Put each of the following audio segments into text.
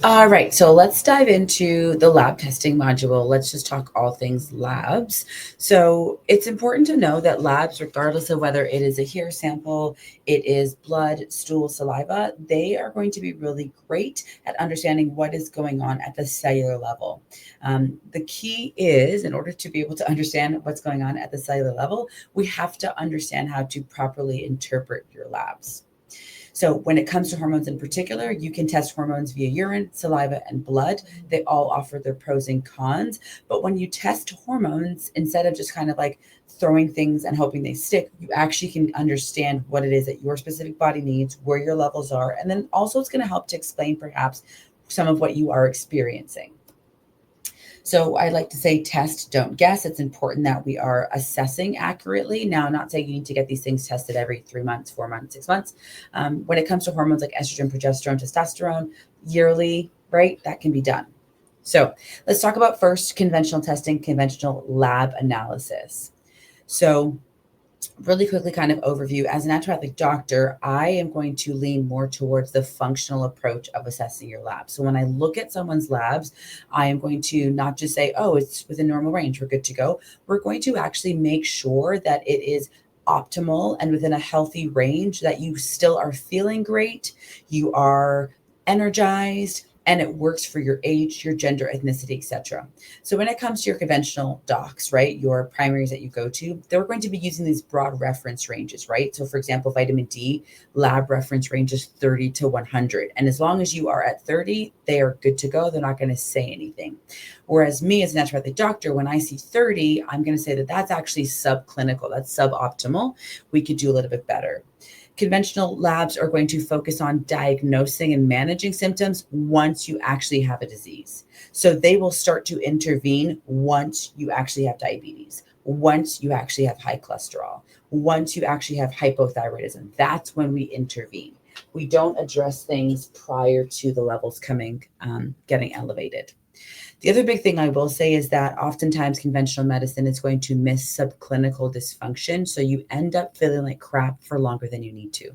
All right, so let's dive into the lab testing module. Let's just talk all things labs. So it's important to know that labs, regardless of whether it is a hair sample, it is blood, stool, saliva, they are going to be really great at understanding what is going on at the cellular level. The key is, in order to be able to understand what's going on at the cellular level, we have to understand how to properly interpret your labs. So when it comes to hormones in particular, you can test hormones via urine, saliva, and blood. They all offer their pros and cons. But when you test hormones, instead of just kind of like throwing things and hoping they stick, you actually can understand what it is that your specific body needs, where your levels are, and then also it's going to help to explain perhaps some of what you are experiencing. So I like to say test, don't guess. It's important that we are assessing accurately. Now, I'm not saying you need to get these things tested every 3 months, 4 months, 6 months. When it comes to hormones like estrogen, progesterone, testosterone, yearly, right? That can be done. So let's talk about first conventional testing, conventional lab analysis. So really quickly kind of overview, as a naturopathic doctor, I am going to lean more towards the functional approach of assessing your lab. So when I look at someone's labs, I am going to not just say, oh, it's within normal range, we're good to go. We're going to actually make sure that it is optimal and within a healthy range, that you still are feeling great, you are energized, and it works for your age, your gender, ethnicity, etc. So when it comes to your conventional docs, right, your primaries that you go to, they're going to be using these broad reference ranges, right? So for example, vitamin D lab reference range is 30 to 100. And as long as you are at 30, they are good to go. They're not going to say anything. Whereas me as a naturopathic doctor, when I see 30, I'm going to say that that's actually subclinical, that's suboptimal. We could do a little bit better. Conventional labs are going to focus on diagnosing and managing symptoms once you actually have a disease. So they will start to intervene once you actually have diabetes, once you actually have high cholesterol, once you actually have hypothyroidism. That's when we intervene. We don't address things prior to the levels getting elevated. The other big thing I will say is that oftentimes conventional medicine is going to miss subclinical dysfunction. So you end up feeling like crap for longer than you need to.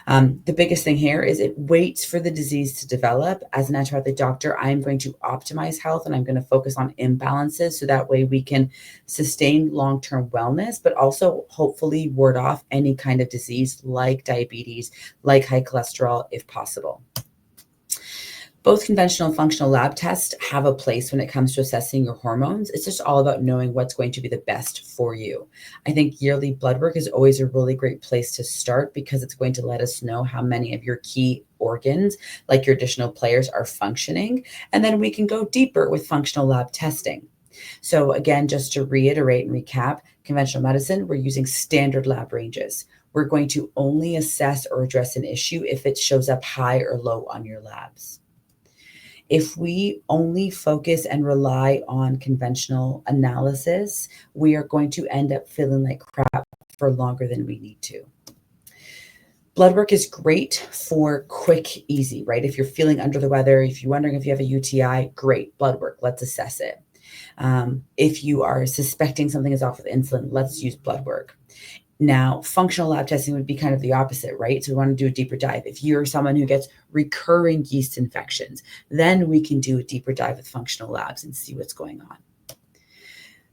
The biggest thing here is it waits for the disease to develop. As a naturopathic doctor, I am going to optimize health and I'm going to focus on imbalances so that way we can sustain long-term wellness, but also hopefully ward off any kind of disease like diabetes, like high cholesterol, if possible. Both conventional and functional lab tests have a place when it comes to assessing your hormones. It's just all about knowing what's going to be the best for you. I think yearly blood work is always a really great place to start because it's going to let us know how many of your key organs, like your additional players, are functioning. And then we can go deeper with functional lab testing. So again, just to reiterate and recap, conventional medicine, we're using standard lab ranges. We're going to only assess or address an issue if it shows up high or low on your labs. If we only focus and rely on conventional analysis, we are going to end up feeling like crap for longer than we need to. Blood work is great for quick, easy, right? If you're feeling under the weather, if you're wondering if you have a UTI, great, blood work, let's assess it. If you are suspecting something is off with insulin, let's use blood work. Now, functional lab testing would be kind of the opposite, right? So we want to do a deeper dive. If you're someone who gets recurring yeast infections, then we can do a deeper dive with functional labs and see what's going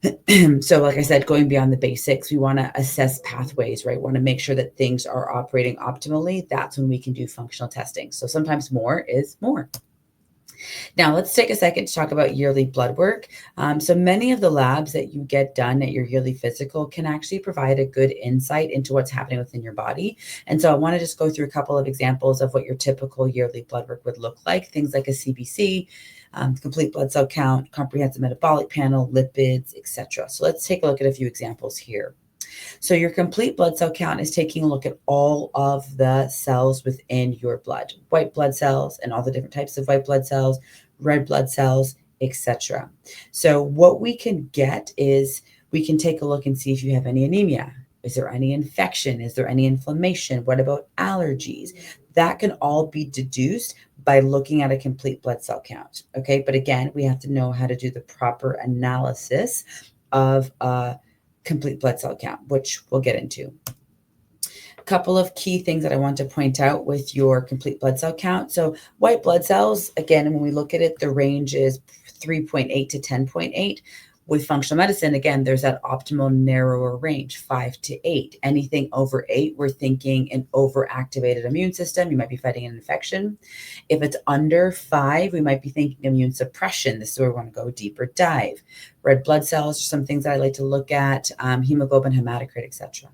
on. So like I said, going beyond the basics, we want to assess pathways, right? We want to make sure that things are operating optimally. That's when we can do functional testing. So sometimes more is more. Now, let's take a second to talk about yearly blood work. So many of the labs that you get done at your yearly physical can actually provide a good insight into what's happening within your body. And so I want to just go through a couple of examples of what your typical yearly blood work would look like. Things like a CBC, complete blood cell count, comprehensive metabolic panel, lipids, etc. So let's take a look at a few examples here. So your complete blood cell count is taking a look at all of the cells within your blood, white blood cells and all the different types of white blood cells, red blood cells, etc. So what we can get is we can take a look and see if you have any anemia. Is there any infection? Is there any inflammation? What about allergies? That can all be deduced by looking at a complete blood cell count. Okay, but again, we have to know how to do the proper analysis of complete blood cell count, which we'll get into. Couple of key things that I want to point out with your complete blood cell count. So white blood cells, again, when we look at it, the range is 3.8 to 10.8. With functional medicine, again, there's that optimal narrower range, 5 to 8. Anything over 8, we're thinking an overactivated immune system. You might be fighting an infection. If it's under 5, we might be thinking immune suppression. This is where we want to go deeper dive. Red blood cells are some things that I like to look at, hemoglobin, hematocrit, etc.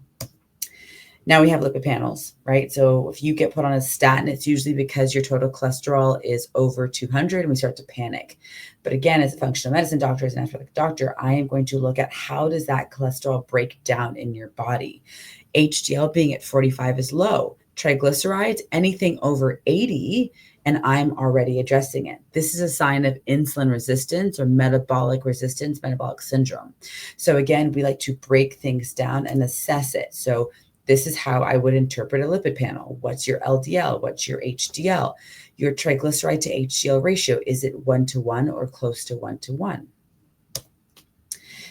Now we have lipid panels, right? So if you get put on a statin, it's usually because your total cholesterol is over 200 and we start to panic. But again, as a functional medicine doctor, as an naturopathic doctor, I am going to look at how does that cholesterol break down in your body. HDL being at 45 is low. Triglycerides, anything over 80, and I'm already addressing it. This is a sign of insulin resistance or metabolic resistance, metabolic syndrome. So again, we like to break things down and assess it. So this is how I would interpret a lipid panel. What's your LDL? What's your HDL? Your triglyceride to HDL ratio, is it 1-to-1 or close to 1-to-1?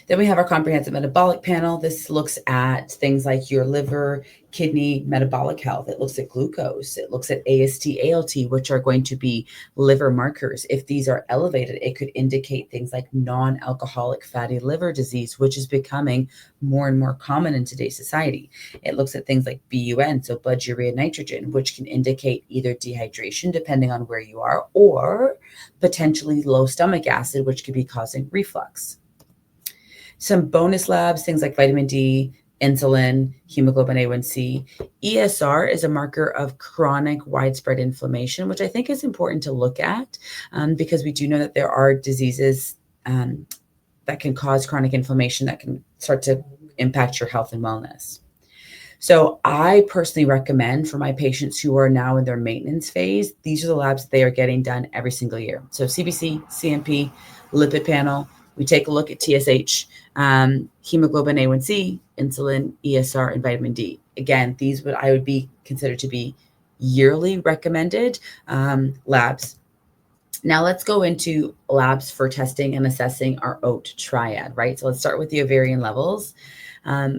Then we have our comprehensive metabolic panel. This looks at things like your liver, kidney, metabolic health. It looks at glucose. It looks at AST, ALT, which are going to be liver markers. If these are elevated, it could indicate things like non-alcoholic fatty liver disease, which is becoming more and more common in today's society. It looks at things like BUN, so blood urea nitrogen, which can indicate either dehydration, depending on where you are, or potentially low stomach acid, which could be causing reflux. Some bonus labs, things like vitamin D, insulin, hemoglobin A1C. ESR is a marker of chronic widespread inflammation, which I think is important to look at because we do know that there are diseases that can cause chronic inflammation that can start to impact your health and wellness. So I personally recommend for my patients who are now in their maintenance phase, these are the labs that they are getting done every single year. So CBC, CMP, lipid panel. We take a look at TSH, hemoglobin A1C, insulin, ESR, and vitamin D. Again, these I would be considered to be yearly recommended labs. Now let's go into labs for testing and assessing our OAT triad, right? So let's start with the ovarian levels.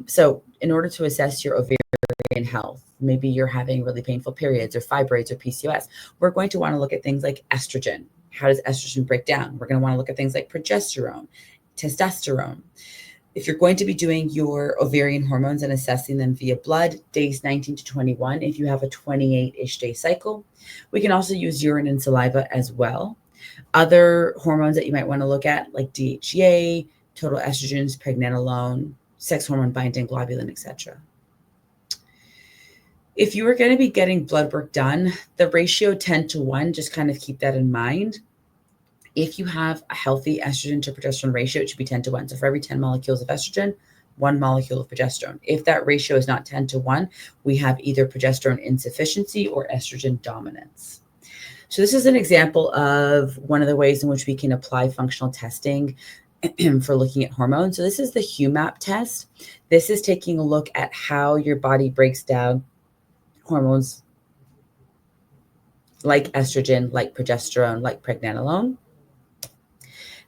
So in order to assess your ovarian health, maybe you're having really painful periods or fibroids or PCOS, we're going to want to look at things like estrogen. How does estrogen break down? We're going to want to look at things like progesterone, testosterone. If you're going to be doing your ovarian hormones and assessing them via blood, days 19 to 21, if you have a 28-ish day cycle. We can also use urine and saliva as well. Other hormones that you might want to look at, like DHEA, total estrogens, pregnenolone, sex hormone binding globulin, etc. If you are going to be getting blood work done, the ratio 10-to-1, just kind of keep that in mind. If you have a healthy estrogen to progesterone ratio, it should be 10-to-1. So for every 10 molecules of estrogen, 1 molecule of progesterone. If that ratio is not 10-to-1, we have either progesterone insufficiency or estrogen dominance. So this is an example of one of the ways in which we can apply functional testing for looking at hormones. So this is the HUMAP test. This is taking a look at how your body breaks down hormones like estrogen, like progesterone, like pregnenolone.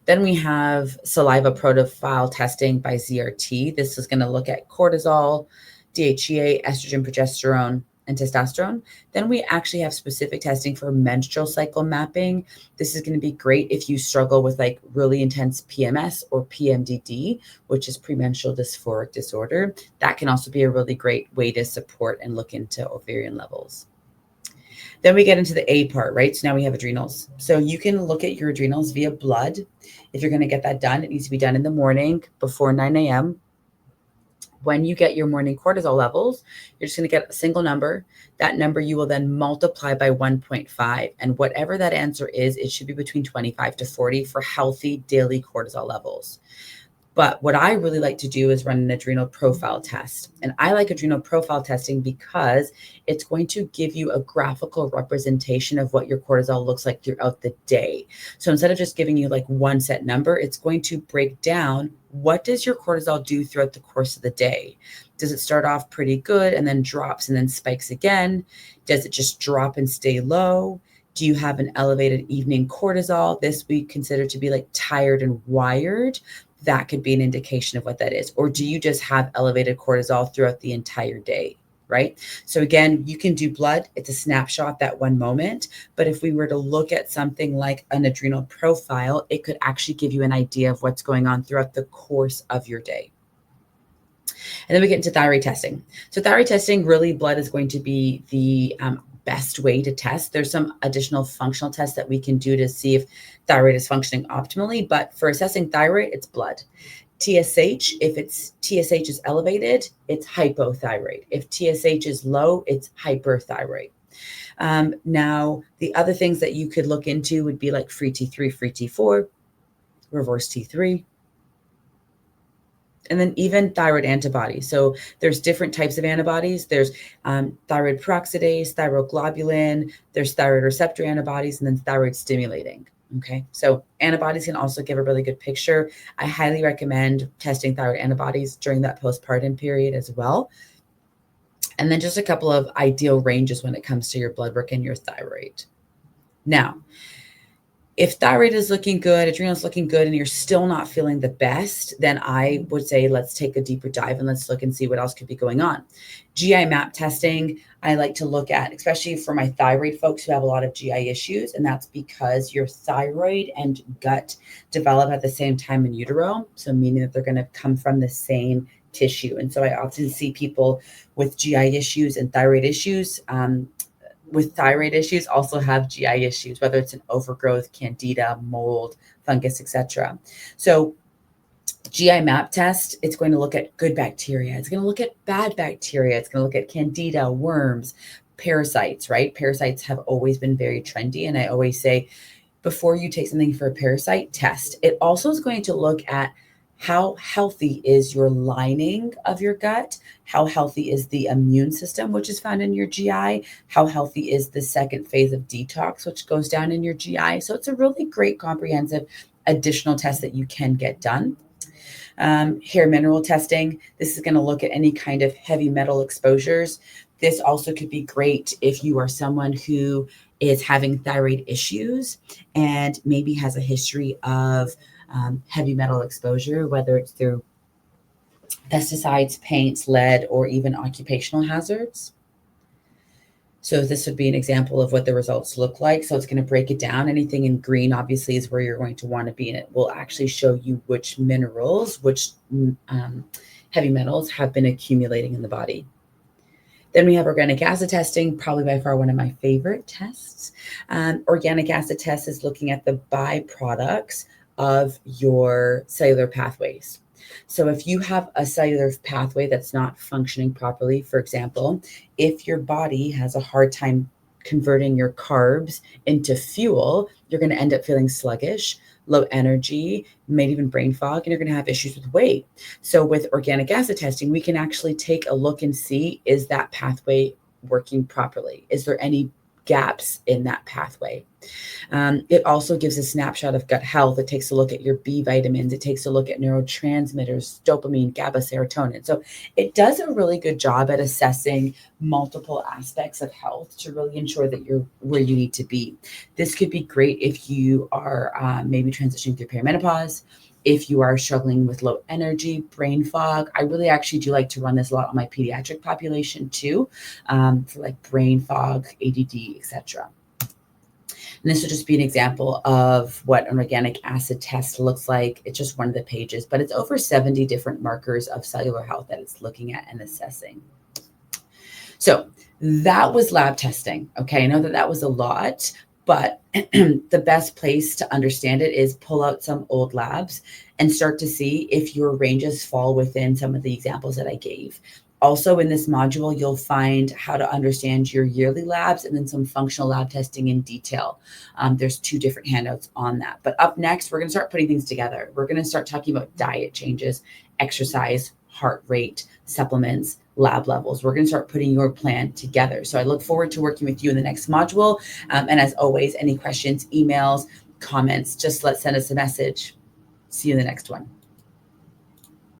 Then we have saliva profile testing by ZRT. This is going to look at cortisol, DHEA, estrogen, progesterone, and testosterone. Then we actually have specific testing for menstrual cycle mapping. This is going to be great if you struggle with like really intense PMS or PMDD, which is premenstrual dysphoric disorder. That can also be a really great way to support and look into ovarian levels. Then we get into the A part, right? So now we have adrenals. So you can look at your adrenals via blood. If you're going to get that done, it needs to be done in the morning before 9 a.m. When you get your morning cortisol levels, you're just going to get a single number. That number you will then multiply by 1.5. And whatever that answer is, it should be between 25 to 40 for healthy daily cortisol levels. But what I really like to do is run an adrenal profile test. And I like adrenal profile testing because it's going to give you a graphical representation of what your cortisol looks like throughout the day. So instead of just giving you like one set number, it's going to break down what does your cortisol do throughout the course of the day. Does it start off pretty good and then drops and then spikes again? Does it just drop and stay low? Do you have an elevated evening cortisol? This we consider to be like tired and wired. That could be an indication of what that is. Or do you just have elevated cortisol throughout the entire day, right? So again, you can do blood. It's a snapshot, that one moment. But if we were to look at something like an adrenal profile, it could actually give you an idea of what's going on throughout the course of your day. And then we get into thyroid testing. So thyroid testing, really blood is going to be the best way to test. There's some additional functional tests that we can do to see if thyroid is functioning optimally. But for assessing thyroid, it's blood. TSH, if TSH is elevated, it's hypothyroid. If TSH is low, it's hyperthyroid. Now, the other things that you could look into would be like free T3, free T4, reverse T3, and then even thyroid antibodies. So there's different types of antibodies. There's thyroid peroxidase, thyroglobulin, there's thyroid receptor antibodies, and then thyroid stimulating. Okay, so antibodies can also give a really good picture. I highly recommend testing thyroid antibodies during that postpartum period as well. And then just a couple of ideal ranges when it comes to your blood work and your thyroid. Now, if thyroid is looking good, adrenal is looking good, and you're still not feeling the best, then I would say let's take a deeper dive and let's look and see what else could be going on. GI map testing, I like to look at, especially for my thyroid folks who have a lot of GI issues, and that's because your thyroid and gut develop at the same time in utero, so meaning that they're going to come from the same tissue. And so I often see people with GI issues and thyroid issues with thyroid issues also have GI issues, whether it's an overgrowth, candida, mold, fungus, etc. So GI map test, it's going to look at good bacteria. It's going to look at bad bacteria. It's going to look at candida, worms, parasites, right? Parasites have always been very trendy. And I always say, before you take something for a parasite, test. It also is going to look at how healthy is your lining of your gut? How healthy is the immune system, which is found in your GI? How healthy is the second phase of detox, which goes down in your GI? So it's a really great comprehensive additional test that you can get done. Hair mineral testing. This is going to look at any kind of heavy metal exposures. This also could be great if you are someone who is having thyroid issues and maybe has a history of heavy metal exposure, whether it's through pesticides, paints, lead, or even occupational hazards. So this would be an example of what the results look like. So it's going to break it down. Anything in green, obviously, is where you're going to want to be, and it will actually show you which minerals, which heavy metals have been accumulating in the body. Then we have organic acid testing, probably by far one of my favorite tests. Organic acid test is looking at the byproducts of your cellular pathways. So if you have a cellular pathway that's not functioning properly, for example, if your body has a hard time converting your carbs into fuel, you're going to end up feeling sluggish, low energy, maybe even brain fog, and you're going to have issues with weight. So with organic acid testing, we can actually take a look and see, is that pathway working properly? Is there any gaps in that pathway? It also gives a snapshot of gut health. It takes a look at your B vitamins. It takes a look at neurotransmitters, dopamine, GABA, serotonin. So it does a really good job at assessing multiple aspects of health to really ensure that you're where you need to be. This could be great if you are maybe transitioning through perimenopause, if you are struggling with low energy, brain fog. I really actually do like to run this a lot on my pediatric population too, for like brain fog, ADD, etc. And this will just be an example of what an organic acid test looks like. It's just one of the pages, but it's over 70 different markers of cellular health that it's looking at and assessing. So that was lab testing. Okay, I know that was a lot, but the best place to understand it is pull out some old labs and start to see if your ranges fall within some of the examples that I gave. Also in this module, you'll find how to understand your yearly labs and then some functional lab testing in detail. There's 2 different handouts on that. But up next, we're going to start putting things together. We're going to start talking about diet changes, exercise, heart rate, supplements, lab levels. We're going to start putting your plan together. So I look forward to working with you in the next module. And as always, any questions, emails, comments, just send us a message. See you in the next one.